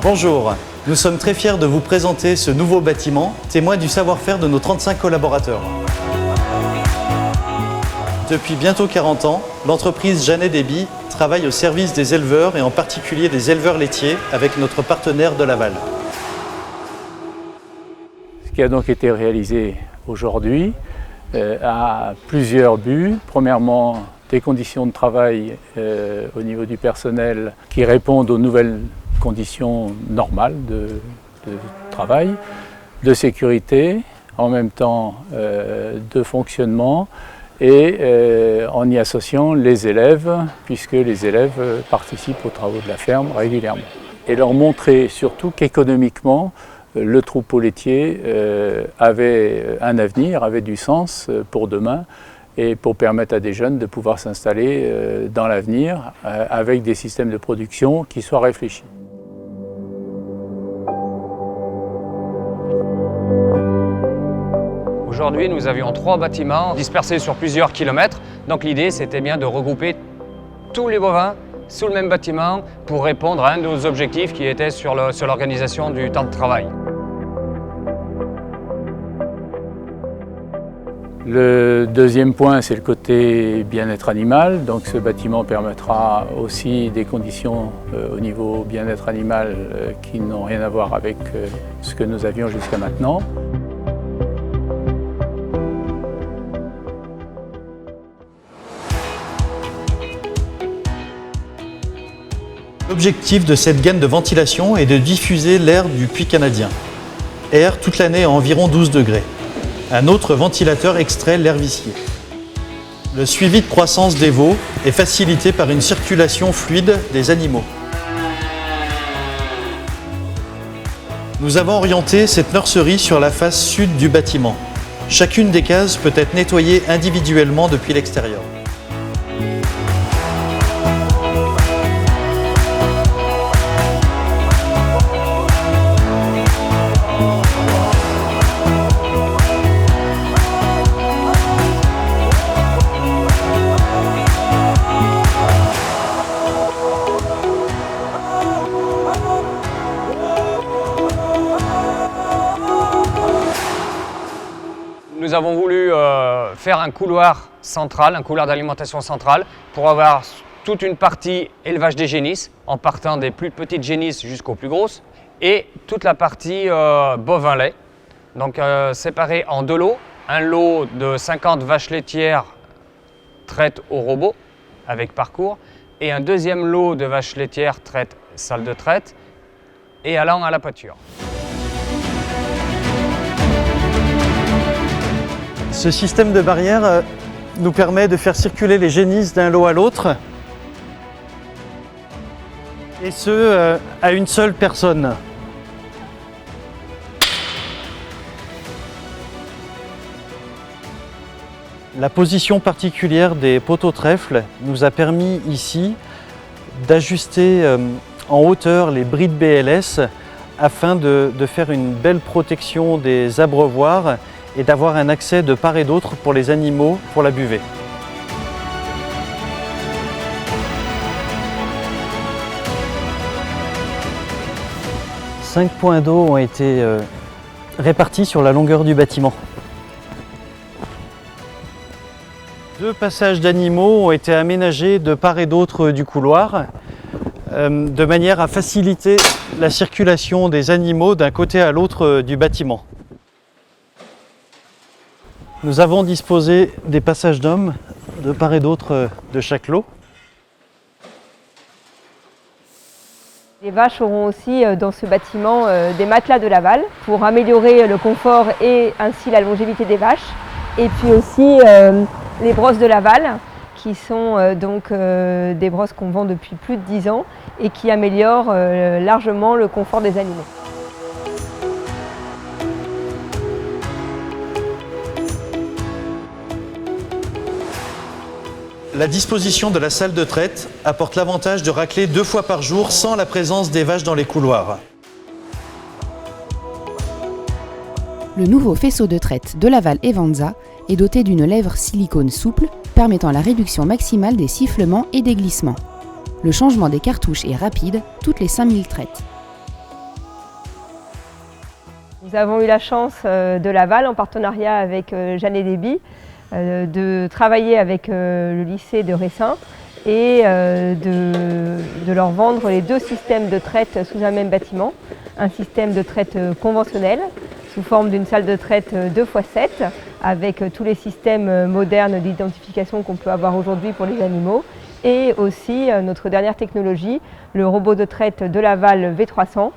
Bonjour, nous sommes très fiers de vous présenter ce nouveau bâtiment, témoin du savoir-faire de nos 35 collaborateurs. Depuis bientôt 40 ans, l'entreprise Jeannet Débit travaille au service des éleveurs et en particulier des éleveurs laitiers avec notre partenaire de Laval. Ce qui a donc été réalisé aujourd'hui a plusieurs buts. Premièrement, des conditions de travail au niveau du personnel qui répondent aux nouvelles conditions normales de travail, de sécurité, en même temps de fonctionnement et en y associant les élèves, puisque les élèves participent aux travaux de la ferme régulièrement. Et leur montrer surtout qu'économiquement, le troupeau laitier avait un avenir, avait du sens pour demain et pour permettre à des jeunes de pouvoir s'installer dans l'avenir avec des systèmes de production qui soient réfléchis. Aujourd'hui, nous avions 3 bâtiments dispersés sur plusieurs kilomètres. Donc l'idée, c'était bien de regrouper tous les bovins sous le même bâtiment pour répondre à un de nos objectifs qui était sur l'organisation du temps de travail. Le deuxième point, c'est le côté bien-être animal. Donc ce bâtiment permettra aussi des conditions au niveau bien-être animal qui n'ont rien à voir avec ce que nous avions jusqu'à maintenant. L'objectif de cette gaine de ventilation est de diffuser l'air du puits canadien. Air toute l'année à environ 12 degrés. Un autre ventilateur extrait l'air vicié. Le suivi de croissance des veaux est facilité par une circulation fluide des animaux. Nous avons orienté cette nurserie sur la face sud du bâtiment. Chacune des cases peut être nettoyée individuellement depuis l'extérieur. Nous avons voulu faire un couloir central, un couloir d'alimentation central, pour avoir toute une partie élevage des génisses, en partant des plus petites génisses jusqu'aux plus grosses, et toute la partie bovin lait. Donc séparé en 2 lots, un lot de 50 vaches laitières traite au robot, avec parcours, et un deuxième lot de vaches laitières traite salle de traite, et allant à la pâture. Ce système de barrière nous permet de faire circuler les génisses d'un lot à l'autre, et ce, à une seule personne. La position particulière des poteaux trèfles nous a permis ici d'ajuster en hauteur les brides BLS afin de faire une belle protection des abreuvoirs et d'avoir un accès de part et d'autre pour les animaux pour la buvée. Cinq points d'eau ont été répartis sur la longueur du bâtiment. 2 passages d'animaux ont été aménagés de part et d'autre du couloir de manière à faciliter la circulation des animaux d'un côté à l'autre du bâtiment. Nous avons disposé des passages d'hommes de part et d'autre de chaque lot. Les vaches auront aussi dans ce bâtiment des matelas de Laval pour améliorer le confort et ainsi la longévité des vaches. Et puis aussi les brosses de Laval qui sont donc des brosses qu'on vend depuis plus de 10 ans et qui améliorent largement le confort des animaux. La disposition de la salle de traite apporte l'avantage de racler 2 fois par jour sans la présence des vaches dans les couloirs. Le nouveau faisceau de traite de Laval Evanza est doté d'une lèvre silicone souple permettant la réduction maximale des sifflements et des glissements. Le changement des cartouches est rapide, toutes les 5000 traites. Nous avons eu la chance de Laval, en partenariat avec Jeanne et Déby, de travailler avec le lycée de Ressin et de leur vendre les 2 systèmes de traite sous un même bâtiment. Un système de traite conventionnel sous forme d'une salle de traite 2x7 avec tous les systèmes modernes d'identification qu'on peut avoir aujourd'hui pour les animaux, et aussi notre dernière technologie, le robot de traite de Laval V300,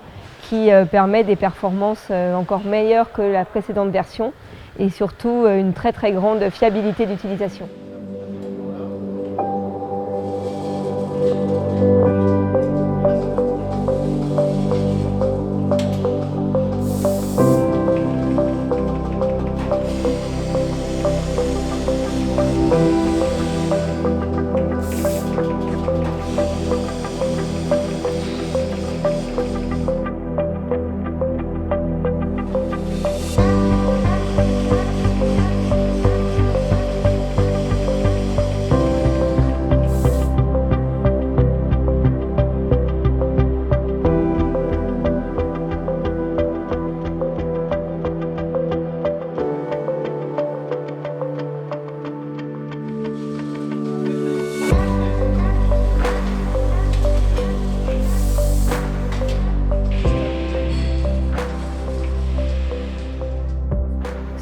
qui permet des performances encore meilleures que la précédente version et surtout une très grande fiabilité d'utilisation.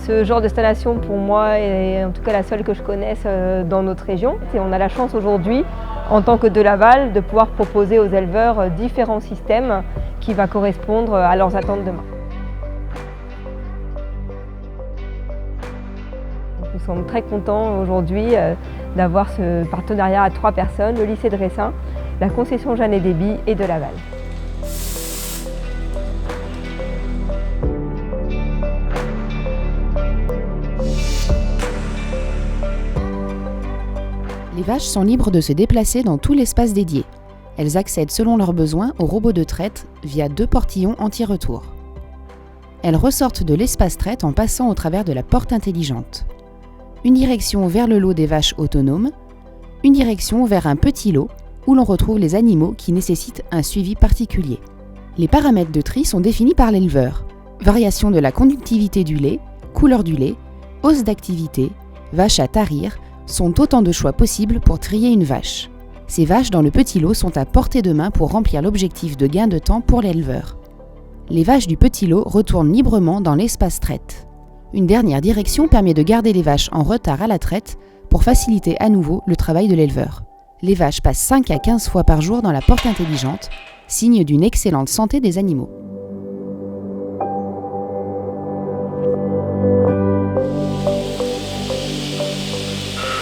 Ce genre d'installation pour moi est en tout cas la seule que je connaisse dans notre région. Et on a la chance aujourd'hui, en tant que de Laval, de pouvoir proposer aux éleveurs différents systèmes qui vont correspondre à leurs attentes demain. Nous sommes très contents aujourd'hui d'avoir ce partenariat à 3 personnes, le lycée de Ressin, la concession Jeanne et Déby et de Laval. Les vaches sont libres de se déplacer dans tout l'espace dédié. Elles accèdent selon leurs besoins au robot de traite via 2 portillons anti-retour. Elles ressortent de l'espace traite en passant au travers de la porte intelligente. Une direction vers le lot des vaches autonomes, une direction vers un petit lot où l'on retrouve les animaux qui nécessitent un suivi particulier. Les paramètres de tri sont définis par l'éleveur. Variation de la conductivité du lait, couleur du lait, hausse d'activité, vache à tarir, sont autant de choix possibles pour trier une vache. Ces vaches dans le petit lot sont à portée de main pour remplir l'objectif de gain de temps pour l'éleveur. Les vaches du petit lot retournent librement dans l'espace traite. Une dernière direction permet de garder les vaches en retard à la traite pour faciliter à nouveau le travail de l'éleveur. Les vaches passent 5 à 15 fois par jour dans la porte intelligente, signe d'une excellente santé des animaux.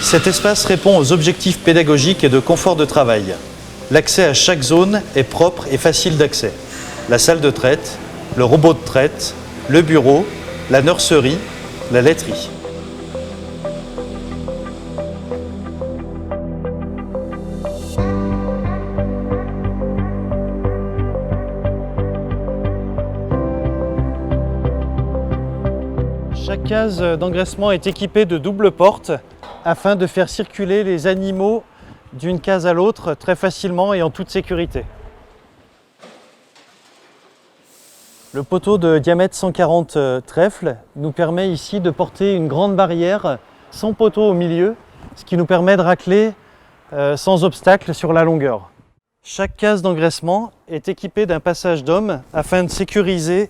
Cet espace répond aux objectifs pédagogiques et de confort de travail. L'accès à chaque zone est propre et facile d'accès. La salle de traite, le robot de traite, le bureau, la nurserie, la laiterie. Chaque case d'engraissement est équipée de doubles portes afin de faire circuler les animaux d'une case à l'autre très facilement et en toute sécurité. Le poteau de diamètre 140 trèfles nous permet ici de porter une grande barrière sans poteau au milieu, ce qui nous permet de racler sans obstacle sur la longueur. Chaque case d'engraissement est équipée d'un passage d'homme afin de sécuriser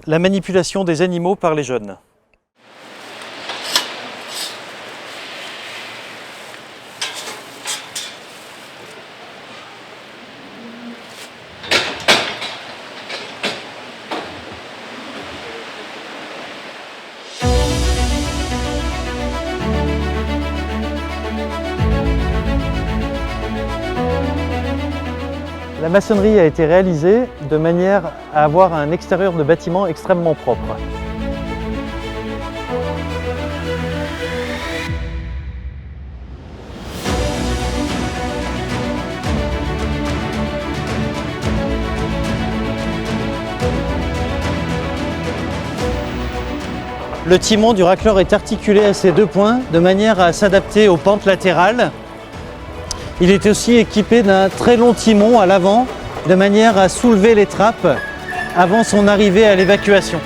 la manipulation des animaux par les jeunes. La maçonnerie a été réalisée de manière à avoir un extérieur de bâtiment extrêmement propre. Le timon du racleur est articulé à ces 2 points de manière à s'adapter aux pentes latérales. Il est aussi équipé d'un très long timon à l'avant, de manière à soulever les trappes avant son arrivée à l'évacuation.